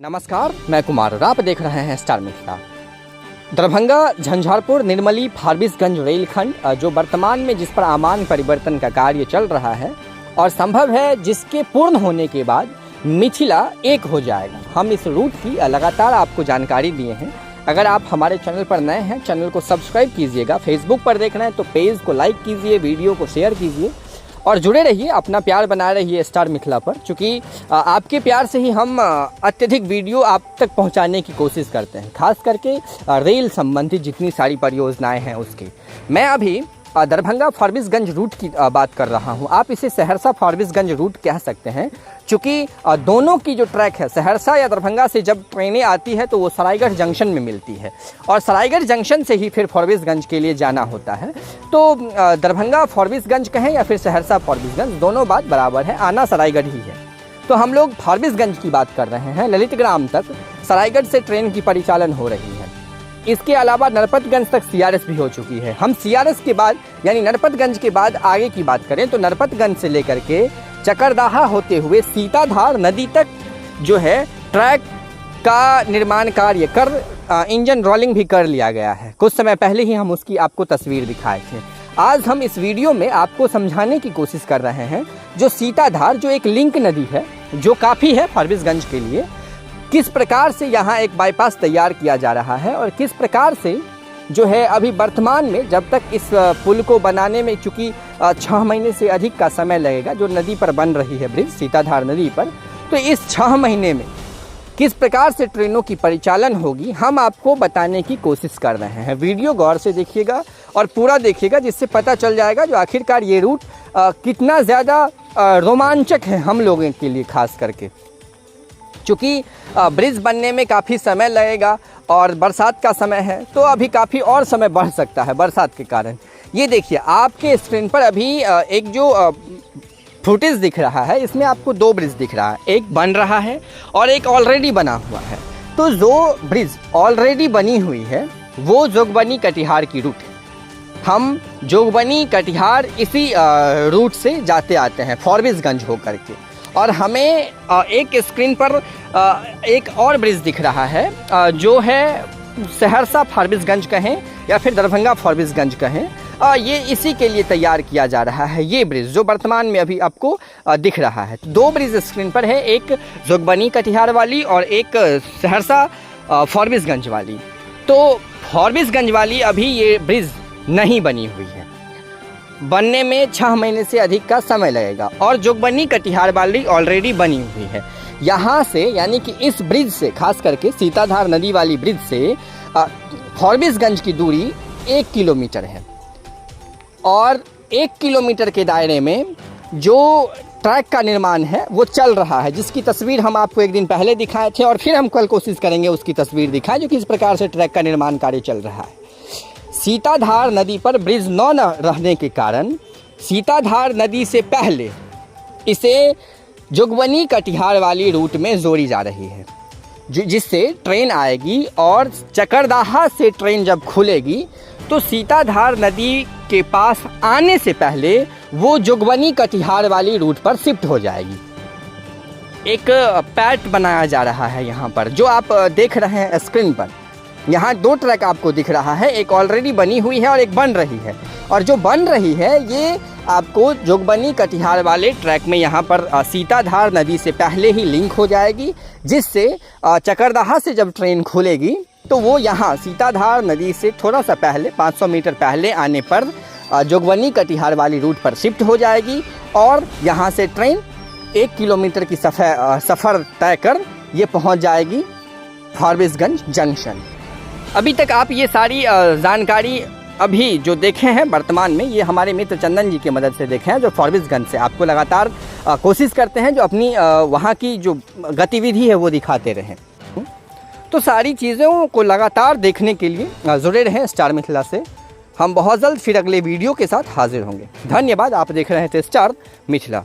नमस्कार, मैं कुमार और आप देख रहे हैं स्टार मिथिला। दरभंगा झंझारपुर निर्मली फारबिसगंज रेलखंड जो वर्तमान में जिस पर आमान परिवर्तन का कार्य चल रहा है और संभव है जिसके पूर्ण होने के बाद मिथिला एक हो जाएगा। हम इस रूट की लगातार आपको जानकारी दिए हैं। अगर आप हमारे चैनल पर नए हैं, चैनल को सब्सक्राइब कीजिएगा। फेसबुक पर देख रहे हैं तो पेज को लाइक कीजिए, वीडियो को शेयर कीजिए और जुड़े रहिए, अपना प्यार बनाए रहिए स्टार मिथिला पर, क्योंकि आपके प्यार से ही हम अत्यधिक वीडियो आप तक पहुंचाने की कोशिश करते हैं, खास करके रेल संबंधित जितनी सारी परियोजनाएं हैं उसकी। मैं अभी दरभंगा फारबिसगंज रूट की बात कर रहा हूं। आप इसे सहरसा फारबिसगंज रूट कह सकते हैं, क्योंकि दोनों की जो ट्रैक है, सहरसा या दरभंगा से जब ट्रेनें आती है तो वो सरायगढ़ जंक्शन में मिलती है और सरायगढ़ जंक्शन से ही फिर फारबिसगंज के लिए जाना होता है। तो दरभंगा फारबिसगंज कहें या फिर सहरसा फारबिसगंज, दोनों बात बराबर है, आना सरायगढ़ ही है। तो हम लोग फारबिसगंज की बात कर रहे हैं। ललितग्राम तक सरायगढ़ से ट्रेन की परिचालन हो रही है। इसके अलावा नरपतगंज तक सीआरएस भी हो चुकी है। हम सीआरएस के बाद यानी नरपतगंज के बाद आगे की बात करें तो नरपतगंज से लेकर के चकरदाहा होते हुए सीताधार नदी तक जो है ट्रैक का निर्माण कार्य कर इंजन रोलिंग भी कर लिया गया है। कुछ समय पहले ही हम उसकी आपको तस्वीर दिखाए थे। आज हम इस वीडियो में आपको समझाने की कोशिश कर रहे हैं जो सीताधार, जो एक लिंक नदी है जो काफ़ी है फारबिसगंज के लिए, किस प्रकार से यहाँ एक बाईपास तैयार किया जा रहा है और किस प्रकार से जो है अभी वर्तमान में, जब तक इस पुल को बनाने में चूँकि 6 महीने से अधिक का समय लगेगा, जो नदी पर बन रही है ब्रिज सीताधार नदी पर, तो इस 6 महीने में किस प्रकार से ट्रेनों की परिचालन होगी हम आपको बताने की कोशिश कर रहे हैं। वीडियो गौर से देखिएगा और पूरा देखिएगा, जिससे पता चल जाएगा जो आखिरकार ये रूट कितना ज़्यादा रोमांचक है हम लोगों के लिए, खास करके चूँकि ब्रिज बनने में काफ़ी समय लगेगा और बरसात का समय है तो अभी काफ़ी और समय बढ़ सकता है बरसात के कारण। ये देखिए आपके स्क्रीन पर अभी एक जो फुटेज दिख रहा है, इसमें आपको 2 ब्रिज दिख रहा है, एक बन रहा है और एक ऑलरेडी बना हुआ है। तो जो ब्रिज ऑलरेडी बनी हुई है वो जोगबनी कटिहार की रूट है। हम जोगबनी कटिहार इसी रूट से जाते आते हैं फारबिसगंज होकर के। और हमें एक स्क्रीन पर एक और ब्रिज दिख रहा है जो है सहरसा फारबिसगंज कहें या फिर दरभंगा फारबिसगंज कहें, ये इसी के लिए तैयार किया जा रहा है। ये ब्रिज जो वर्तमान में अभी आपको दिख रहा है, 2 ब्रिज स्क्रीन पर है, एक जोगबनी कटिहार वाली और एक सहरसा फारबिसगंज वाली। तो फारबिसगंज वाली अभी ये ब्रिज नहीं बनी हुई है, बनने में 6 महीने से अधिक का समय लगेगा और जोगबनी कटिहार वाली ऑलरेडी बनी हुई है। यहाँ से यानी कि इस ब्रिज से, खास करके सीताधार नदी वाली ब्रिज से फारबिसगंज की दूरी 1 किलोमीटर है और 1 किलोमीटर के दायरे में जो ट्रैक का निर्माण है वो चल रहा है, जिसकी तस्वीर हम आपको एक दिन पहले दिखाए थे और फिर हम कल कोशिश करेंगे उसकी तस्वीर दिखाएं जो किस प्रकार से ट्रैक का निर्माण कार्य चल रहा है। सीताधार नदी पर ब्रिज न रहने के कारण सीताधार नदी से पहले इसे जोगबनी कटिहार वाली रूट में जोड़ी जा रही है, जिससे ट्रेन आएगी और चकरदाहा से ट्रेन जब खुलेगी तो सीताधार नदी के पास आने से पहले वो जोगबनी कटिहार वाली रूट पर शिफ्ट हो जाएगी। एक पैट बनाया जा रहा है यहाँ पर, जो आप देख रहे हैं स्क्रीन पर। यहाँ 2 ट्रैक आपको दिख रहा है, एक ऑलरेडी बनी हुई है और एक बन रही है। और जो बन रही है ये आपको जोगबनी कटिहार वाले ट्रैक में यहाँ पर सीताधार नदी से पहले ही लिंक हो जाएगी, जिससे चकरदाहा से जब ट्रेन खुलेगी तो वो यहाँ सीताधार नदी से थोड़ा सा पहले 500 मीटर पहले आने पर जोगबनी कटिहार वाली रूट पर शिफ्ट हो जाएगी और यहाँ से ट्रेन 1 किलोमीटर की सफ़र तय कर ये पहुँच जाएगी फारबिसगंज जंक्शन। अभी तक आप ये सारी जानकारी अभी जो देखे हैं वर्तमान में, ये हमारे मित्र चंदन जी की मदद से देखे हैं, जो फारबिसगंज से आपको लगातार कोशिश करते हैं जो अपनी वहाँ की जो गतिविधि है वो दिखाते रहें। तो सारी चीज़ों को लगातार देखने के लिए जुड़े रहें स्टार मिथिला से। हम बहुत जल्द फिर अगले वीडियो के साथ हाजिर होंगे। धन्यवाद। आप देख रहे थे स्टार मिथिला।